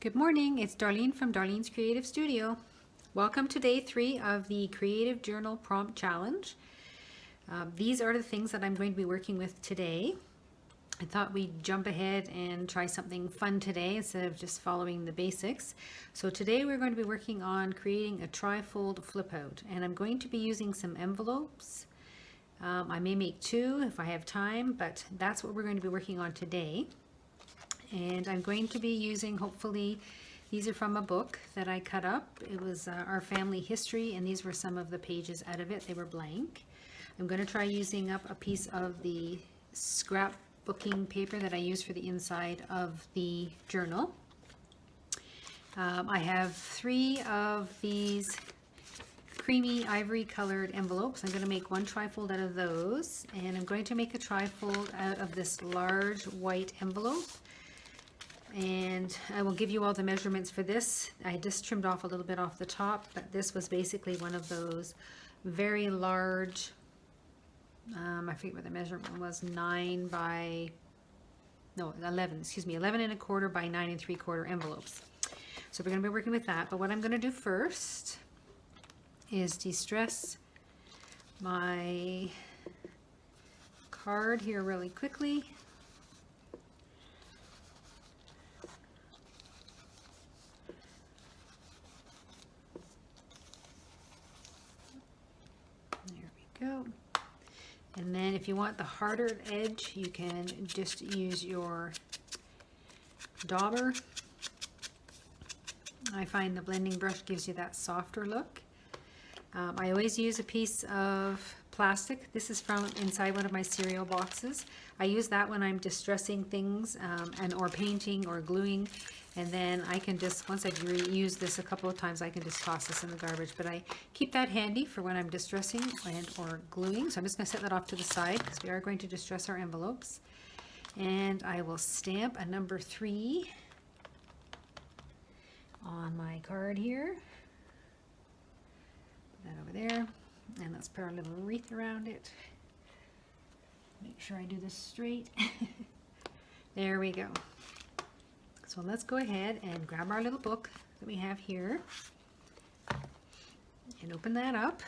Good morning, it's Darlene from Darlene's Creative Studio. Welcome to day 3 of the Creative Journal Prompt Challenge. These are the things that I'm going to be working with today. I thought we'd jump ahead and try something fun today instead of just following the basics. So today we're going to be working on creating a trifold flip out, and I'm going to be using some envelopes. I may make 2 if I have time, but that's what we're going to be working on today. And I'm going to be using, hopefully, these are from a book that I cut up. It was our family history, and these were some of the pages out of it. They were blank. I'm going to try using up a piece of the scrapbooking paper that I use for the inside of the journal. I have 3 of these creamy ivory colored envelopes. I'm going to make 1 trifold out of those, and I'm going to make a trifold out of this large white envelope. And I will give you all the measurements for this. I just trimmed off a little bit off the top, but this was basically one of those very large, I forget what the measurement was, 11 and a quarter by 9 3/4 envelopes. So we're going to be working with that, but what I'm going to do first is de-stress my card here really quickly. Go. And then if you want the harder edge, you can just use your dauber. I find the blending brush gives you that softer look. I always use a piece of plastic. This is from inside one of my cereal boxes. I use that when I'm distressing things or painting or gluing, and then I can just, once I've reused this a couple of times, I can just toss this in the garbage. But I keep that handy for when I'm distressing or gluing. So I'm just going to set that off to the side because we are going to distress our envelopes. And I will stamp a number 3 on my card here. Put that over there. And let's put our little wreath around it. Make sure I do this straight. There we go. So let's go ahead and grab our little book that we have here and open that up.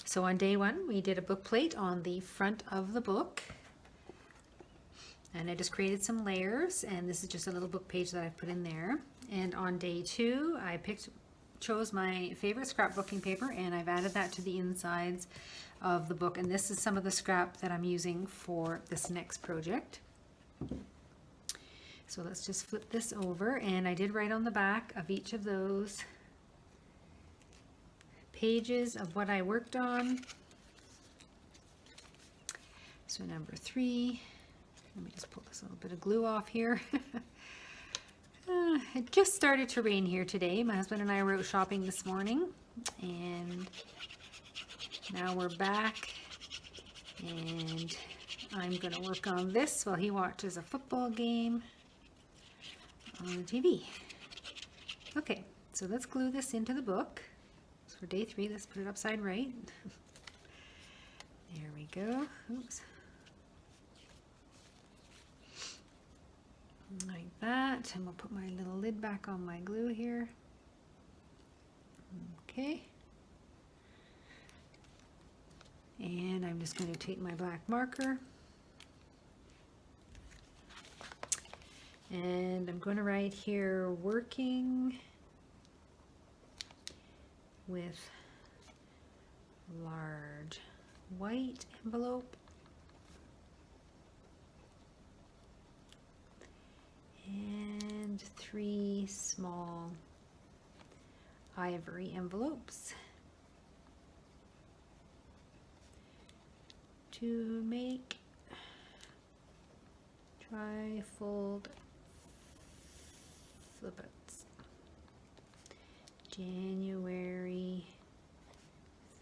So on day 1, we did a book plate on the front of the book. And I just created some layers, and this is just a little book page that I've put in there. And on day 2, I chose my favorite scrapbooking paper, and I've added that to the insides of the book. And this is some of the scrap that I'm using for this next project. So let's just flip this over, and I did write on the back of each of those pages of what I worked on. So number 3, let me just pull this little bit of glue off here. It just started to rain here today. My husband and I were out shopping this morning, and now we're back, and I'm going to work on this while he watches a football game on the TV. Okay, so let's glue this into the book. So for day 3, let's put it upside right. There we go. Oops. Like that, and we'll put my little lid back on my glue here. Okay. And I'm just going to take my black marker, and I'm going to write here, working with large white envelope and 3 small ivory envelopes to make trifold flip outs. January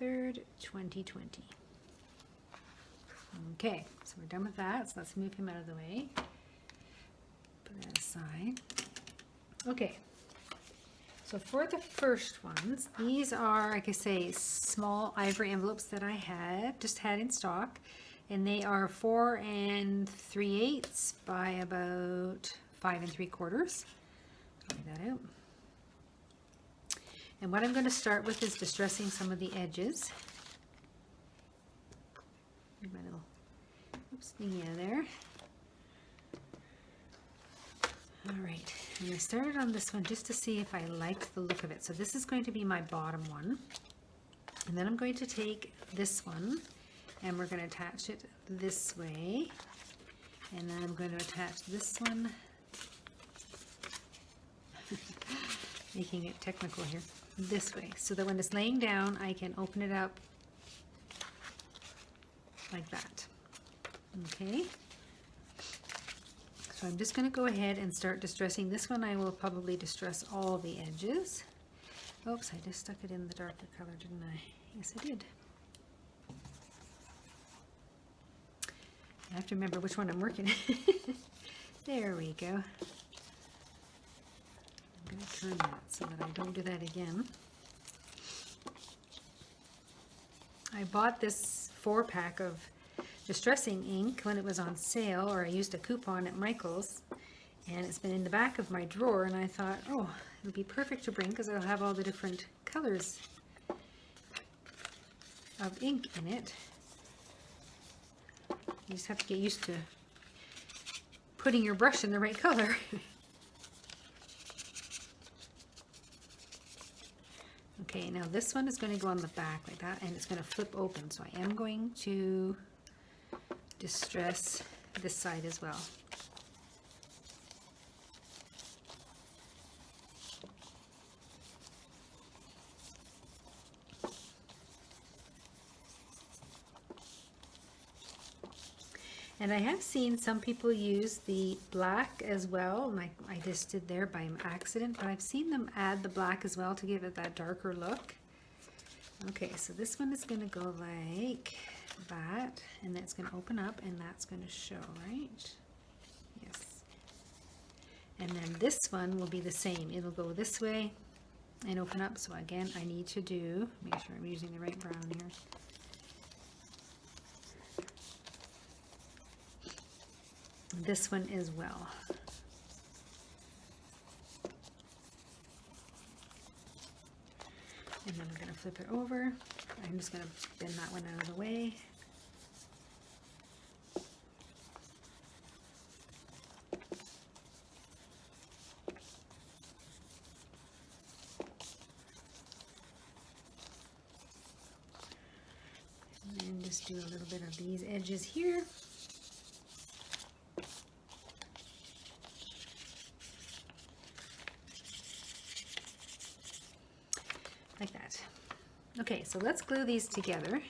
3rd, 2020. Okay, so we're done with that. So let's move him out of the way. Put that aside. Okay, so for the first ones, these are, like I say, small ivory envelopes that I just had in stock, and they are 4 3/8 by about 5 3/4. Lay that out. And what I'm going to start with is distressing some of the edges. My little thingy out of there. All right, and I started on this one just to see if I liked the look of it. So this is going to be my bottom one. And then I'm going to take this one and we're going to attach it this way. And then I'm going to attach this one, making it technical here, this way. So that when it's laying down, I can open it up like that. Okay. So I'm just going to go ahead and start distressing. This one I will probably distress all the edges. Oops, I just stuck it in the darker color, didn't I? Yes, I did. I have to remember which one I'm working. There we go. I'm going to turn that so that I don't do that again. I bought this 4-pack of distressing ink when it was on sale, or I used a coupon at Michael's, and it's been in the back of my drawer, and I thought, oh, it would be perfect to bring because it'll have all the different colors of ink in it. You just have to get used to putting your brush in the right color. Okay, now this one is going to go on the back like that, and it's going to flip open, so I am going to distress this side as well. And I have seen some people use the black as well, and I just did there by accident, but I've seen them add the black as well to give it that darker look. Okay, so this one is going to go like that, and that's going to open up, and that's going to show, right? Yes. And then this one will be the same. It'll go this way and open up. So again, I need to make sure I'm using the right brown here. This one as well. And then I'm going to flip it over. I'm just going to bend that one out of the way. And then just do a little bit of these edges here. Like that. Okay, so let's glue these together.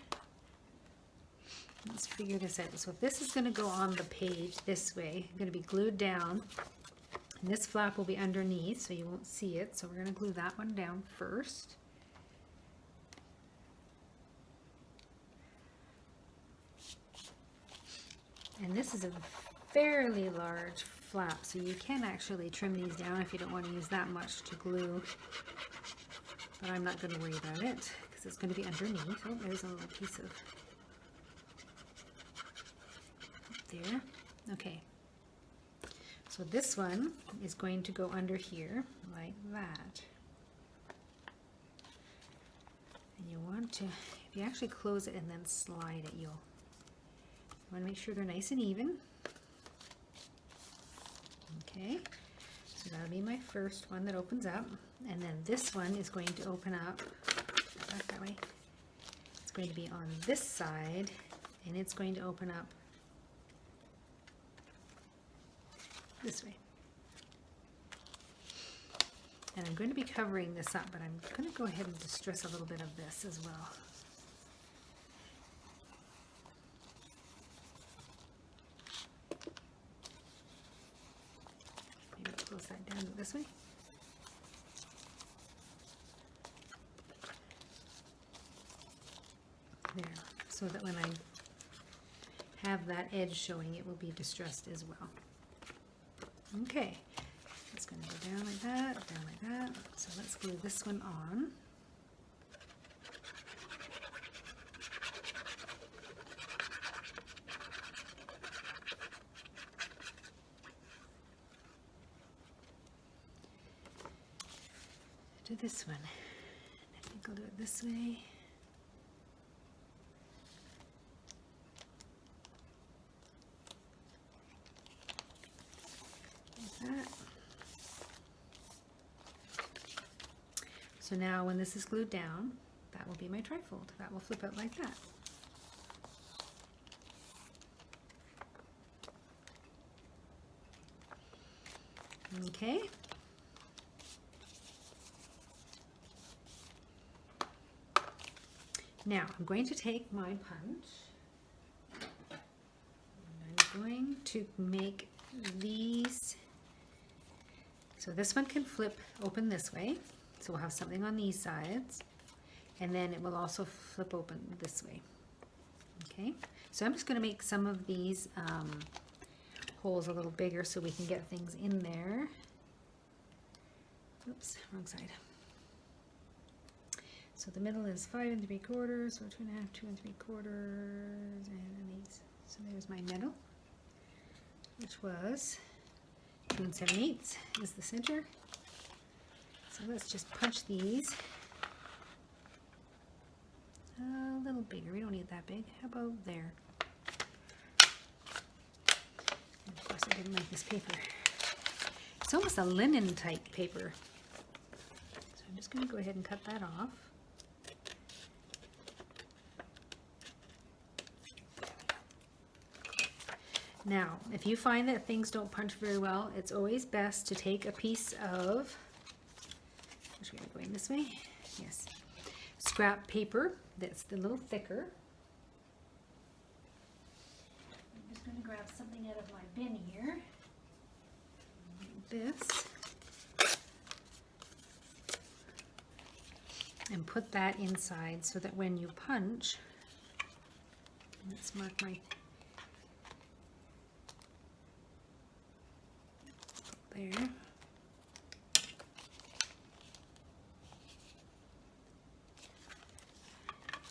Let's figure this out. So if this is going to go on the page this way, it's going to be glued down, and this flap will be underneath, so you won't see it. So we're going to glue that one down first. And this is a fairly large flap, so you can actually trim these down if you don't want to use that much to glue. But I'm not going to worry about it because it's going to be underneath. Oh, there's a little piece of there. Okay. So this one is going to go under here like that. And you want to, if you actually close it and then slide it, you want to make sure they're nice and even. Okay. So that'll be my first one that opens up, and then this one is going to open up back that way. It's going to be on this side, and it's going to open up this way. And I'm going to be covering this up, but I'm going to go ahead and distress a little bit of this as well. Close that down this way. There, so that when I have that edge showing, it will be distressed as well. Okay, it's going to go down like that, So let's glue this one on. do this one. I think I'll do it this way. Like that. So now when this is glued down, that will be my trifold. That will flip out like that. Okay. Now I'm going to take my punch and I'm going to make these. So this one can flip open this way. So we'll have something on these sides, and then it will also flip open this way. Okay, so I'm just going to make some of these holes a little bigger so we can get things in there. Oops, wrong side. So the middle is 5 3/4, so 2 1/2, 2 3/4, and then these. So there's my middle, which was 2 7/8 is the center. So let's just punch these a little bigger. We don't need that big. How about there? And of course, I didn't like this paper. It's almost a linen type paper. So I'm just going to go ahead and cut that off. Now, if you find that things don't punch very well, it's always best to take a piece of, which way are we going, this way? Yes. Scrap paper that's a little thicker. I'm just going to grab something out of my bin here. Like this. And put that inside so that when you punch, let's mark my there.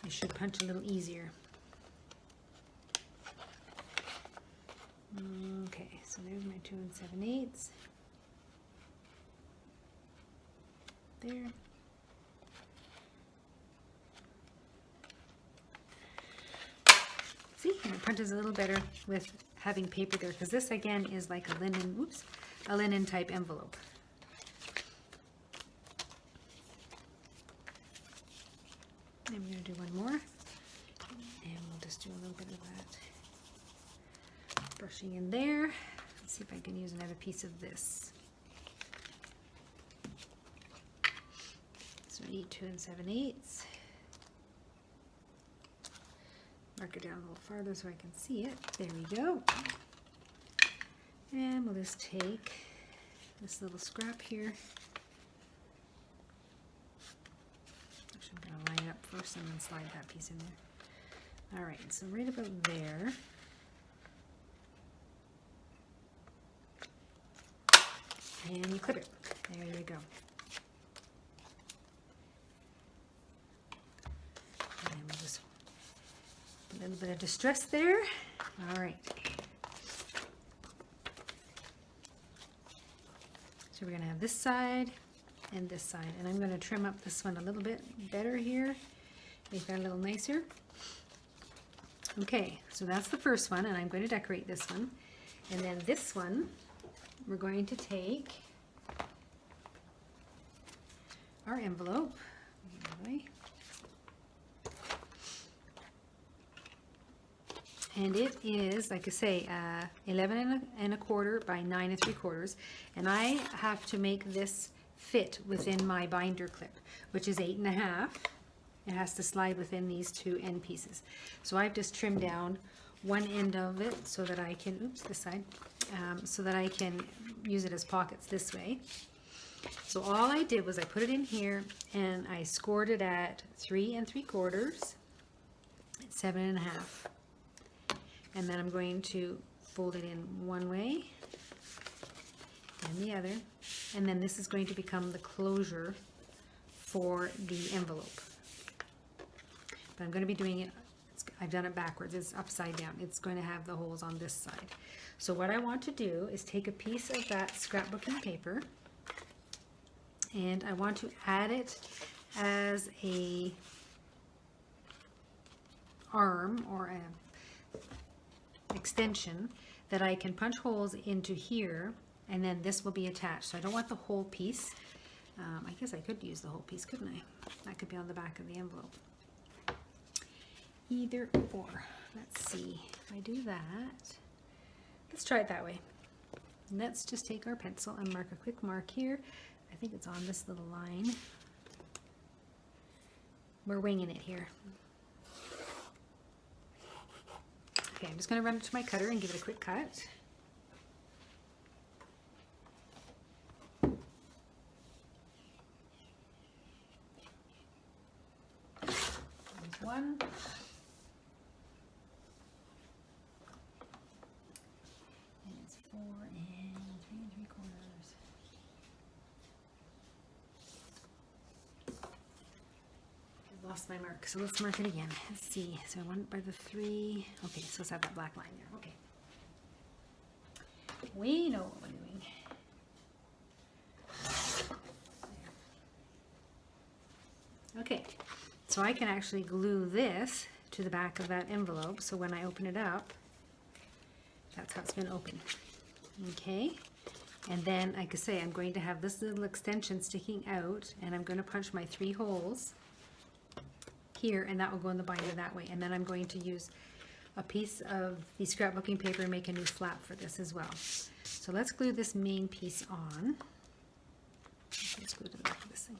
You should punch a little easier. Okay, so there's my 2 7/8. There. See, and it punches a little better with having paper there, because this again is like a linen, oops, a linen type envelope. I'm going to do one more, and we'll just do a little bit of that brushing in there. Let's see if I can use another piece of this. So I need 2 7/8. Mark it down a little farther so I can see it. There we go. And we'll just take this little scrap here. Actually, I'm going to line it up first and then slide that piece in there. All right, so right about there. And you clip it. There you go. And we'll just a little bit of distress there. All right. So we're going to have this side and this side, and I'm going to trim up this one a little bit better here, make that a little nicer. Okay, so that's the first one, and I'm going to decorate this one. And then this one, we're going to take our envelope, and it is, like I say, 11 1/4 by 9 3/4, and I have to make this fit within my binder clip, which is 8 1/2. It has to slide within these two end pieces. So I've just trimmed down one end of it so that I can, oops, this side, so that I can use it as pockets this way. So all I did was I put it in here and I scored it at 3 3/4, 7 1/2. And then I'm going to fold it in one way and the other. And then this is going to become the closure for the envelope. But I'm going to be doing it, I've done it backwards, it's upside down. It's going to have the holes on this side. So what I want to do is take a piece of that scrapbooking paper and I want to add it as a arm or a extension that I can punch holes into here, and then this will be attached. So I don't want the whole piece. I guess I could use the whole piece, couldn't I? That could be on the back of the envelope. Either or. Let's see. If I do that, let's try it that way. Let's just take our pencil and mark a quick mark here. I think it's on this little line. We're winging it here. Okay, I'm just going to run it to my cutter and give it a quick cut. There's one. And it's 4 and 3 3/4. I lost my mark, so let's mark it again. Let's see. So I went by the 3. Okay, so let's have that black line there. Okay. We know what we're doing. There. Okay, so I can actually glue this to the back of that envelope, so when I open it up, that's how it's going to open. Okay, and then like I say, I'm going to have this little extension sticking out, and I'm going to punch my 3 holes here, and that will go in the binder that way. And then I'm going to use a piece of the scrapbooking paper and make a new flap for this as well. So let's glue this main piece on. Let's glue to the back of this thing.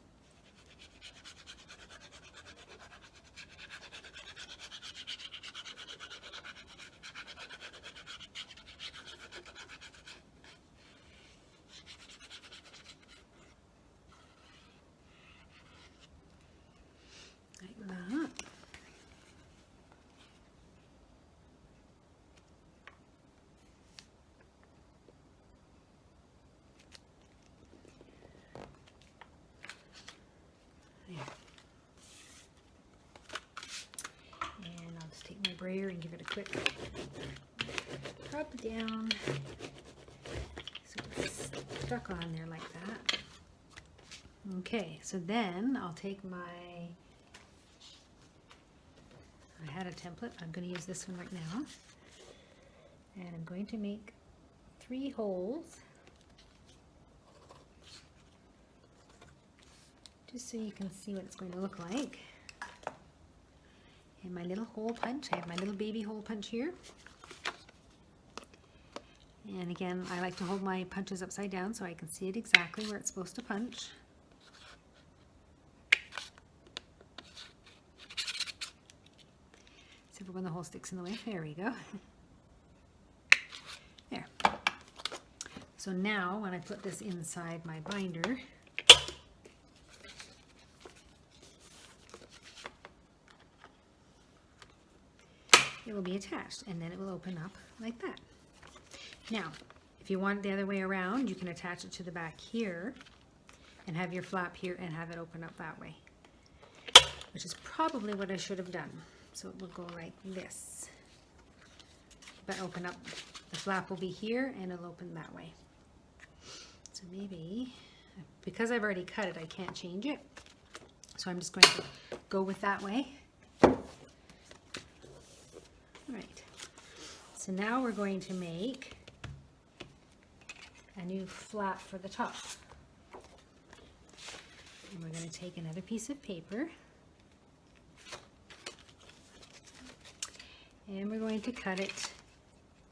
Like that. There. And I'll just take my brayer and give it a quick rub down so it's stuck on there like that. Okay, so then I'll take my, I had a template, I'm going to use this one right now, and I'm going to make 3 holes just so you can see what it's going to look like. And my little hole punch, I have my little baby hole punch here. And again, I like to hold my punches upside down so I can see it exactly where it's supposed to punch. Except for when the hole sticks in the way. There we go. There. So now when I put this inside my binder, it will be attached, and then it will open up like that. Now, if you want it the other way around, you can attach it to the back here and have your flap here and have it open up that way, which is probably what I should have done. So it will go like this, but open up, the flap will be here and it'll open that way. So maybe, because I've already cut it, I can't change it. So I'm just going to go with that way. Right, so now we're going to make a new flap for the top. And we're going to take another piece of paper and we're going to cut it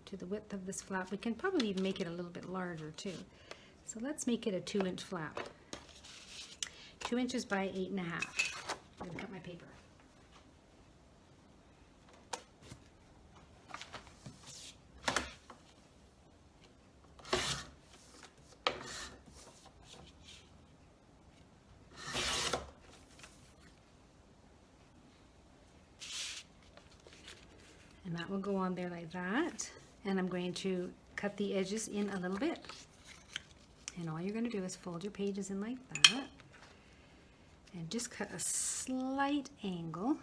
to the width of this flap. We can probably even make it a little bit larger too. So let's make it a 2-inch flap. 2 inches by 8.5. I'm going to cut my paper. And that will go on there like that. And I'm going to cut the edges in a little bit. And all you're going to do is fold your pages in like that. And just cut a slight angle.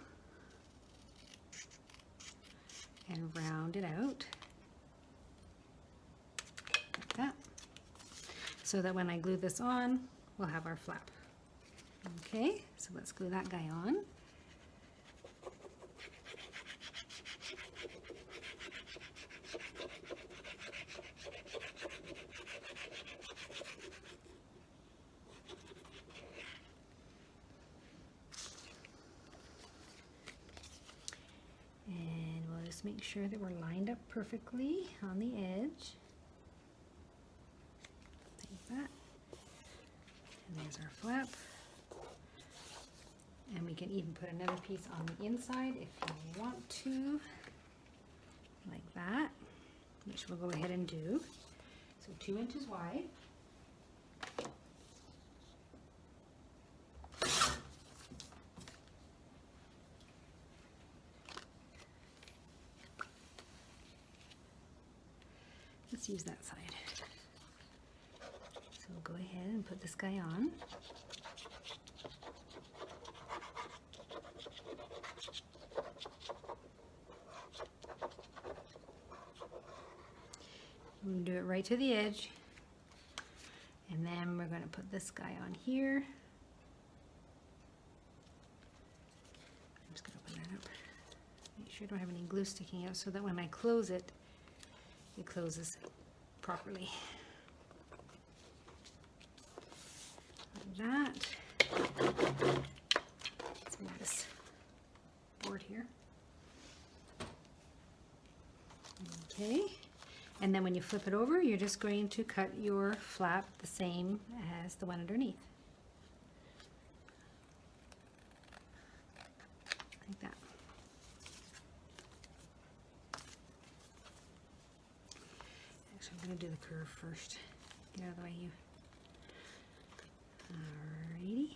And round it out. Like that. So that when I glue this on, we'll have our flap. Okay, so let's glue that guy on. And we'll just make sure that we're lined up perfectly on the edge. Like that. And there's our flap. And we can even put another piece on the inside if you want to, like that, which we'll go ahead and do. So 2 inches wide. Let's use that side. So we'll go ahead and put this guy on. We're going to do it right to the edge, and then we're going to put this guy on here. I'm just going to open that up. Make sure I don't have any glue sticking out so that when I close it, it closes properly. Like that. Let's move this board here. Okay. And then when you flip it over, you're just going to cut your flap the same as the one underneath. Like that. Actually, I'm going to do the curve first. Get out of the way, you. Alrighty.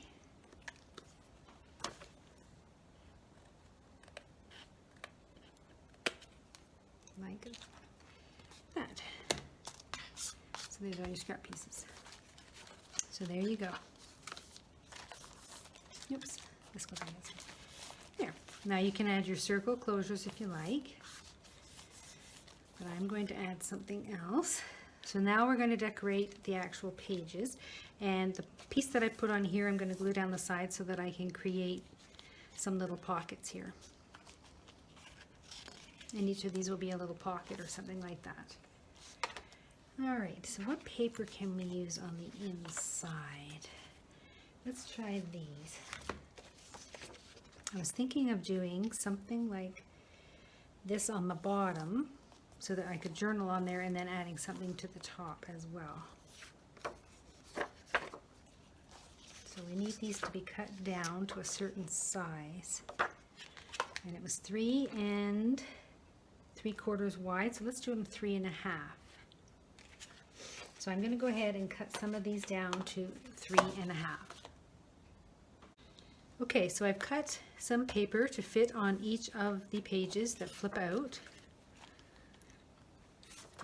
Like that. So these are your scrap pieces. So there you go. Oops, this goes on this side. There. Now you can add your circle closures if you like, but I'm going to add something else. So now we're going to decorate the actual pages, and the piece that I put on here I'm going to glue down the side so that I can create some little pockets here. And each of these will be a little pocket or something like that. Alright, so what paper can we use on the inside? Let's try these. I was thinking of doing something like this on the bottom so that I could journal on there, and then adding something to the top as well. So we need these to be cut down to a certain size. And it was 3 3/4 wide, so let's do them 3 1/2. So I'm going to go ahead and cut some of these down to 3 1/2. Okay, so I've cut some paper to fit on each of the pages that flip out.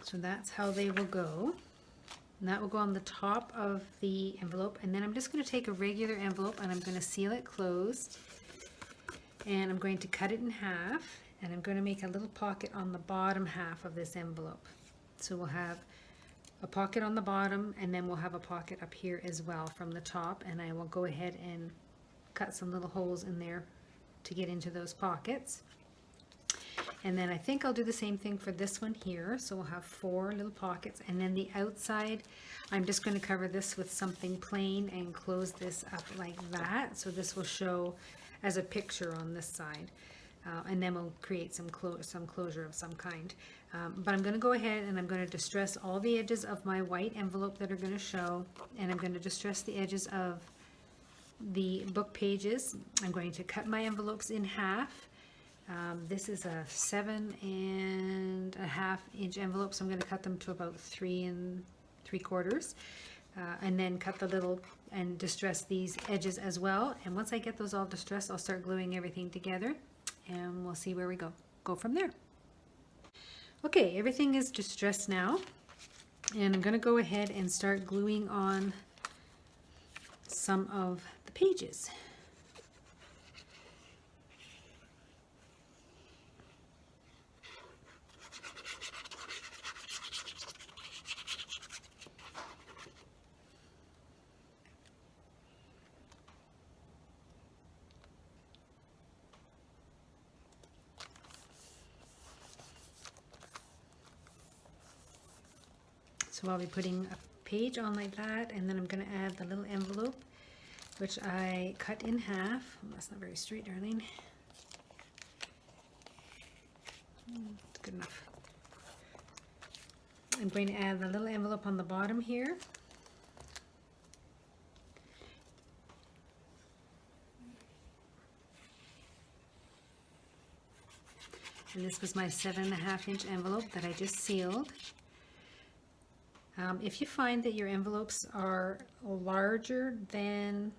So that's how they will go. And that will go on the top of the envelope. And then I'm just going to take a regular envelope and I'm going to seal it closed. And I'm going to cut it in half. And I'm going to make a little pocket on the bottom half of this envelope. So we'll have a pocket on the bottom, and then we'll have a pocket up here as well from the top. And I will go ahead and cut some little holes in there to get into those pockets. And then I think I'll do the same thing for this one here. So we'll have 4 little pockets, and then the outside I'm just going to cover this with something plain and close this up like that. So this will show as a picture on this side. And then we'll create some closure of some kind. But I'm going to go ahead and I'm going to distress all the edges of my white envelope that are going to show, and I'm going to distress the edges of the book pages. I'm going to cut my envelopes in half. This is a 7 1/2 inch envelope, so I'm going to cut them to about 3 3/4, and then cut the little and distress these edges as well. And once I get those all distressed, I'll start gluing everything together, and we'll see where we go from there. Okay, everything is distressed now, and I'm going to go ahead and start gluing on some of the pages. So I'll be putting a page on like that, and then I'm going to add the little envelope, which I cut in half. Oh, that's not very straight, Darlene. It's good enough. I'm going to add the little envelope on the bottom here. And this was my 7.5-inch envelope that I just sealed. If you find that your envelopes are larger than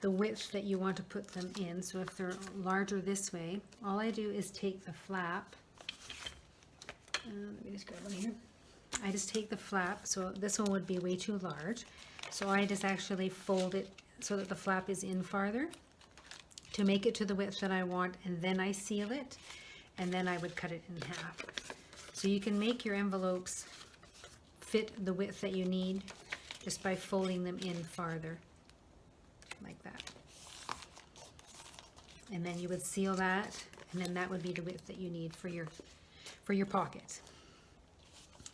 the width that you want to put them in, so if they're larger this way, all I do is take the flap. Let me just grab one here. I just take the flap, so this one would be way too large. So I just actually fold it so that the flap is in farther to make it to the width that I want, and then I seal it, and then I would cut it in half. So you can make your envelopes fit the width that you need just by folding them in farther, like that. And then you would seal that, and then that would be the width that you need for your pocket.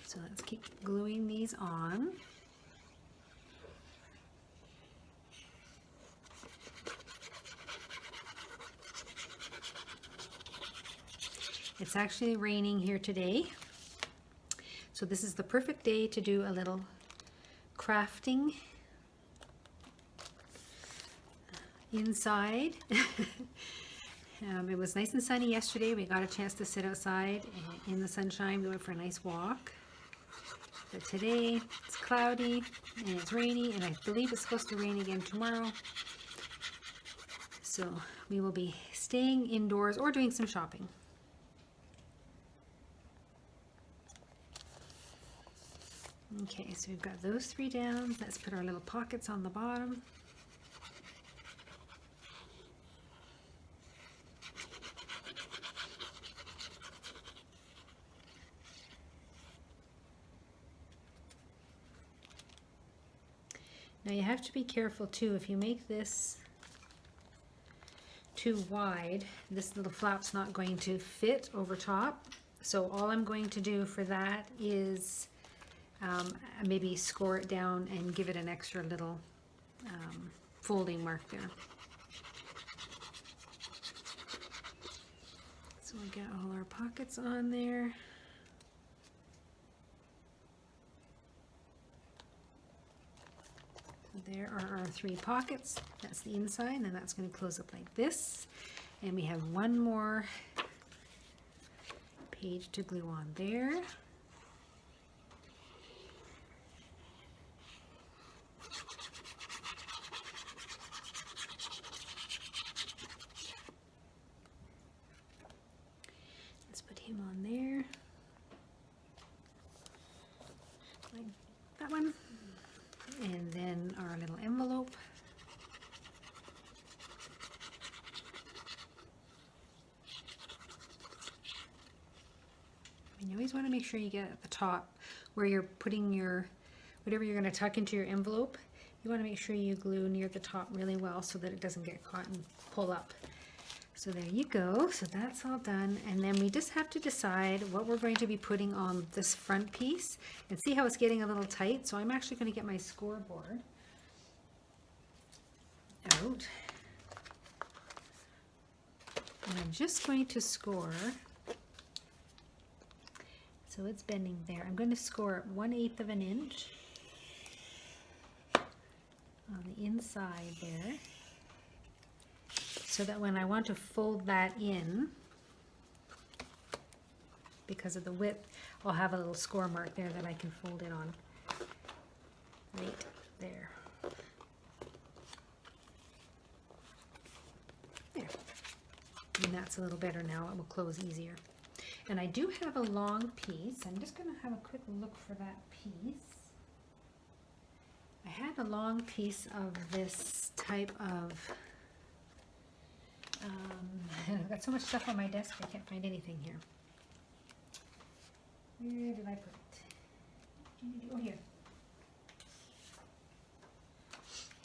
So let's keep gluing these on. It's actually raining here today, so this is the perfect day to do a little crafting inside. It was nice and sunny yesterday. We got a chance to sit outside in the sunshine. We went for a nice walk. But today it's cloudy and it's rainy, and I believe it's supposed to rain again tomorrow. So we will be staying indoors or doing some shopping. Okay, so we've got those 3 down. Let's put our little pockets on the bottom. Now you have to be careful too, if you make this too wide, this little flap's not going to fit over top. So all I'm going to do for that is maybe score it down and give it an extra little folding mark there. So we'll get all our pockets on there. There are our 3 pockets. That's the inside, and that's going to close up like this. And we have one more page to glue on there. Let's put him on there. Like that one. And then our little envelope. And you always want to make sure you get at the top where you're putting your, whatever you're going to tuck into your envelope, you want to make sure you glue near the top really well so that it doesn't get caught and pull up. So there you go. So that's all done. And then we just have to decide what we're going to be putting on this front piece, and see how it's getting a little tight. So I'm actually going to get my scoreboard out. And I'm just going to score. So it's bending there. I'm going to score 1/8 of an inch on the inside there, so that when I want to fold that in, because of the width, I'll have a little score mark there that I can fold it on. Right there. There. And that's a little better now. It will close easier. And I do have a long piece. I'm just going to have a quick look for that piece. I had a long piece of this type of I've got so much stuff on my desk, I can't find anything here. Where did I put it? Oh, here.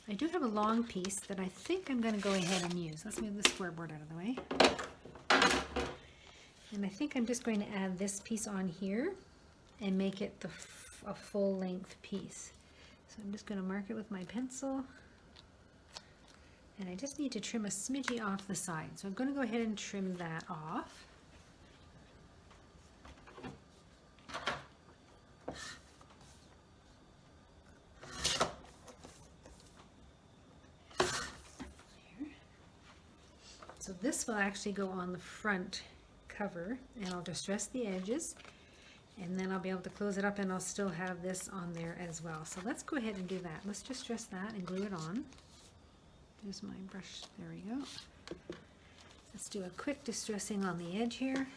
I do have a long piece that I think I'm going to go ahead and use. Let's move the scoreboard out of the way. And I think I'm just going to add this piece on here and make it a full length piece. So I'm just going to mark it with my pencil. And I just need to trim a smidgy off the side. So I'm going to go ahead and trim that off. So this will actually go on the front cover, and I'll distress the edges, and then I'll be able to close it up, and I'll still have this on there as well. So let's go ahead and do that. Let's distress that and glue it on. There's my brush. There we go. Let's do a quick distressing on the edge here.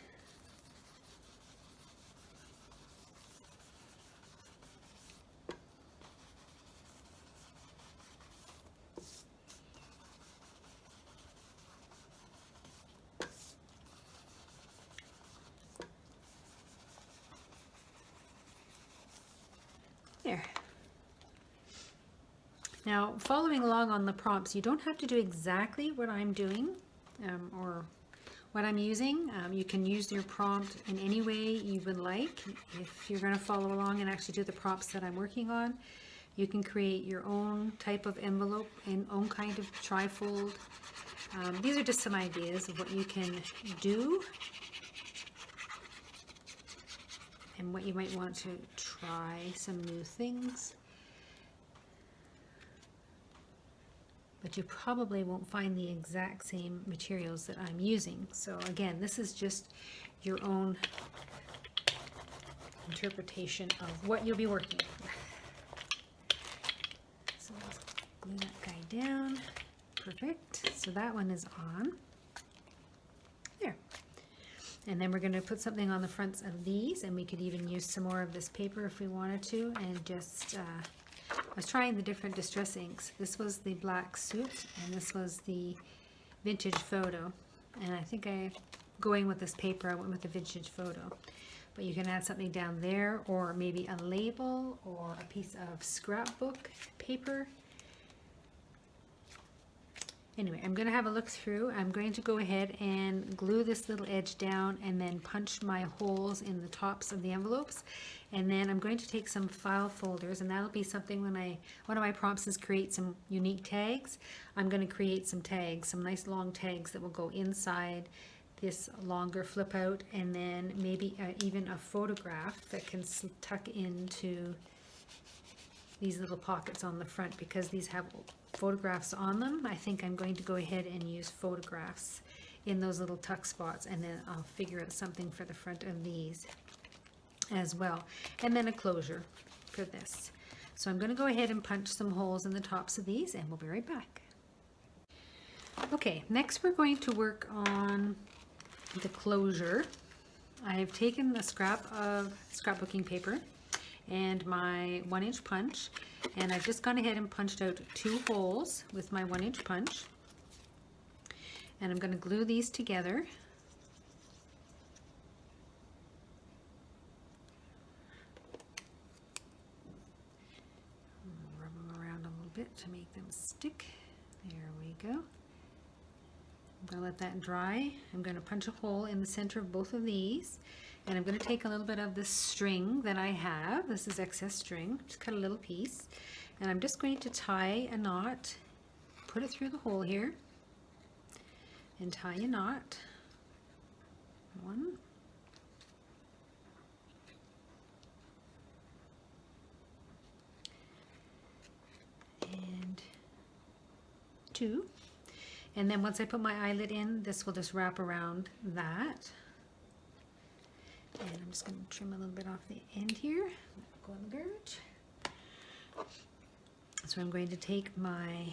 There. Now, following along on the prompts, you don't have to do exactly what I'm doing or what I'm using. You can use your prompt in any way you would like. If you're going to follow along and actually do the prompts that I'm working on, you can create your own type of envelope and own kind of trifold. These are just some ideas of what you can do and what you might want to try some new things. But you probably won't find the exact same materials that I'm using. So again, this is just your own interpretation of what you'll be working with. So let's glue that guy down. Perfect. So that one is on. There. And then we're going to put something on the fronts of these, and we could even use some more of this paper if we wanted to, and just I was trying the different distress inks. This was the black suit, and this was the vintage photo. And I think going with this paper, I went with the vintage photo. But you can add something down there, or maybe a label, or a piece of scrapbook paper. Anyway, I'm going to have a look through. I'm going to go ahead and glue this little edge down and then punch my holes in the tops of the envelopes. And then I'm going to take some file folders, and that'll be something when one of my prompts is create some unique tags. I'm going to create some tags, some nice long tags that will go inside this longer flip out, and then maybe even a photograph that can tuck into these little pockets on the front, because these have photographs on them. I think I'm going to go ahead and use photographs in those little tuck spots, and then I'll figure out something for the front of these as well, and then a closure for this. So I'm going to go ahead and punch some holes in the tops of these, and we'll be right back. Okay, next we're going to work on the closure. I've taken a scrap of scrapbooking paper and my 1-inch punch, and I've just gone ahead and punched out 2 holes with my 1-inch punch, and I'm going to glue these together. Rub them around a little bit to make them stick. There we go. I'm going to let that dry. I'm going to punch a hole in the center of both of these. And I'm going to take a little bit of this string that I have. This is excess string. Just cut a little piece. And I'm just going to tie a knot, put it through the hole here, and tie a knot. 1. And 2. And then once I put my eyelet in, this will just wrap around that. And I'm just going to trim a little bit off the end here. Go in the garbage. So I'm going to take my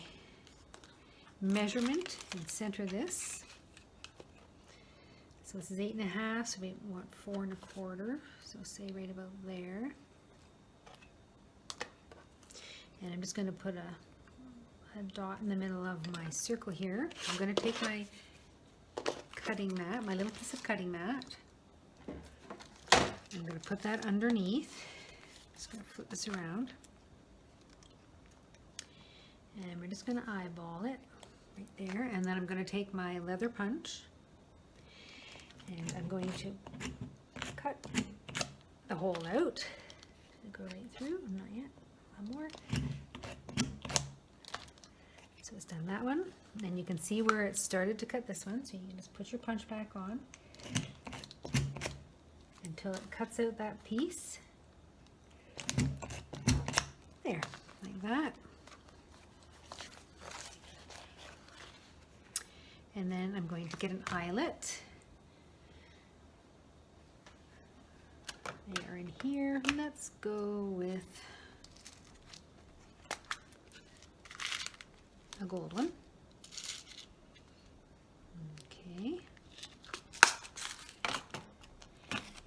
measurement and center this. So this is 8.5, so we want 4.25. So say right about there. And I'm just going to put a dot in the middle of my circle here. I'm going to take my cutting mat, my little piece of cutting mat. I'm going to put that underneath. Just going to flip this around. And we're just going to eyeball it right there. And then I'm going to take my leather punch. And I'm going to cut the hole out. Go right through, not yet, one more. So it's done that one. And you can see where it started to cut this one. So you can just put your punch back on until it cuts out that piece. There, like that. And then I'm going to get an eyelet. They are in here. Let's go with a gold one. Okay.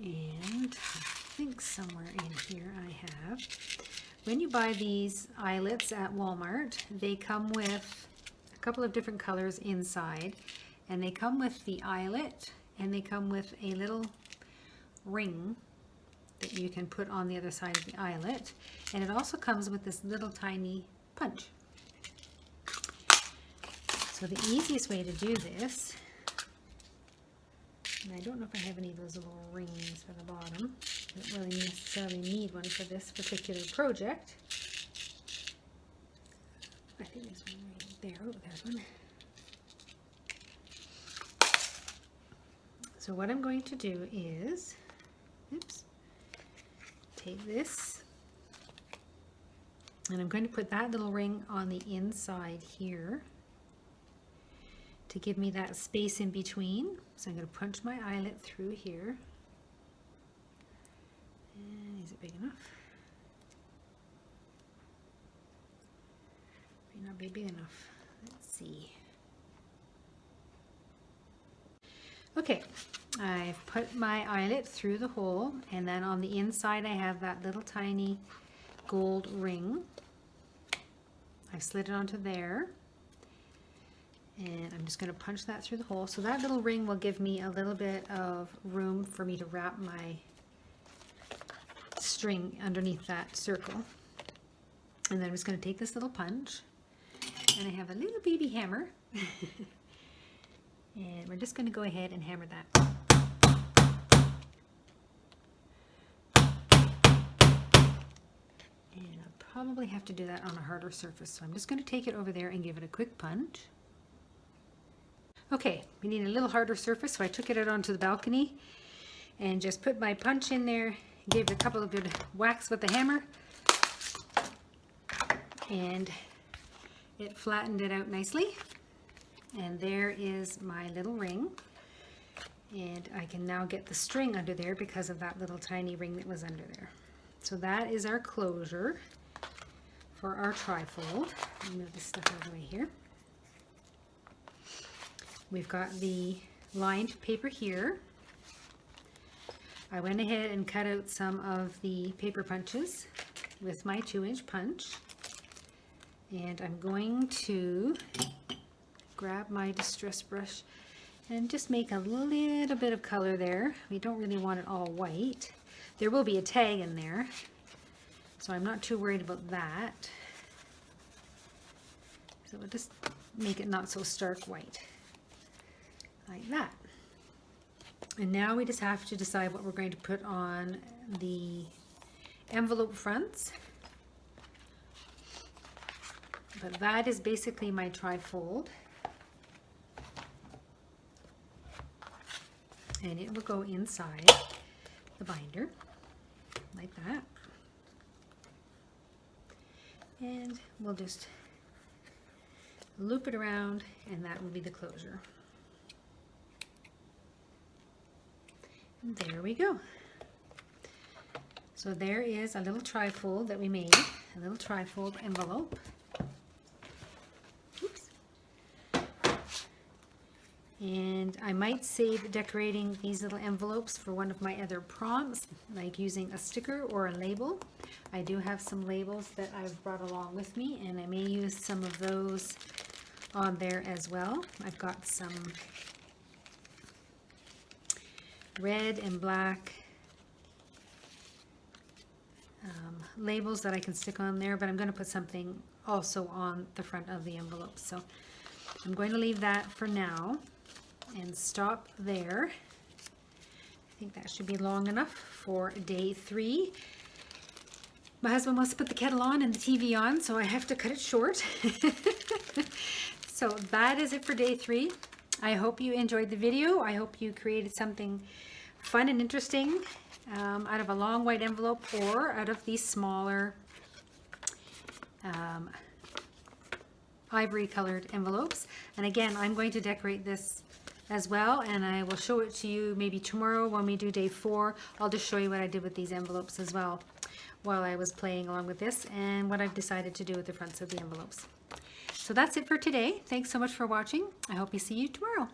And I think somewhere in here I have, when you buy these eyelets at Walmart, they come with a couple of different colors inside, and they come with the eyelet and they come with a little ring that you can put on the other side of the eyelet, and it also comes with this little tiny punch. So the easiest way to do this, and I don't know if I have any of those little rings for the bottom, I don't really necessarily need one for this particular project. I think there's one right there. Oh, there's one. So what I'm going to do is, oops, take this, and I'm going to put that little ring on the inside here to give me that space in between. So I'm going to punch my eyelet through here. And is it big enough? May not be big enough. Let's see. Okay, I've put my eyelet through the hole, and then on the inside I have that little tiny gold ring. I've slid it onto there, and I'm just going to punch that through the hole. So that little ring will give me a little bit of room for me to wrap my string underneath that circle. And then I'm just going to take this little punch, and I have a little baby hammer. And we're just going to go ahead and hammer that. And I'll probably have to do that on a harder surface. So I'm just going to take it over there and give it a quick punch. Okay, we need a little harder surface, so I took it out onto the balcony and just put my punch in there, gave it a couple of good whacks with the hammer, and it flattened it out nicely. And there is my little ring, and I can now get the string under there because of that little tiny ring that was under there. So that is our closure for our trifold. I'll move this stuff out of the way here. We've got the lined paper here. I went ahead and cut out some of the paper punches with my 2-inch punch, and I'm going to grab my distress brush and just make a little bit of color there. We don't really want it all white. There will be a tag in there, so I'm not too worried about that. So we'll just make it not so stark white, like that. And now we just have to decide what we're going to put on the envelope fronts. But that is basically my trifold. And it will go inside the binder, like that. And we'll just loop it around, and that will be the closure. And there we go. So there is a little trifold that we made, a little trifold envelope. Oops. And I might save decorating these little envelopes for one of my other prompts, like using a sticker or a label. I do have some labels that I've brought along with me, and I may use some of those on there as well. I've got some red and black labels that I can stick on there, but I'm going to put something also on the front of the envelope. So I'm going to leave that for now and stop there. I think that should be long enough for day 3. My husband wants to put the kettle on and the TV on, so I have to cut it short. So that is it for day 3. I hope you enjoyed the video. I hope you created something fun and interesting out of a long white envelope or out of these smaller ivory colored envelopes. And again, I'm going to decorate this as well, and I will show it to you maybe tomorrow when we do day 4. I'll just show you what I did with these envelopes as well while I was playing along with this, and what I've decided to do with the fronts of the envelopes. So that's it for today. Thanks so much for watching. I hope you see you tomorrow.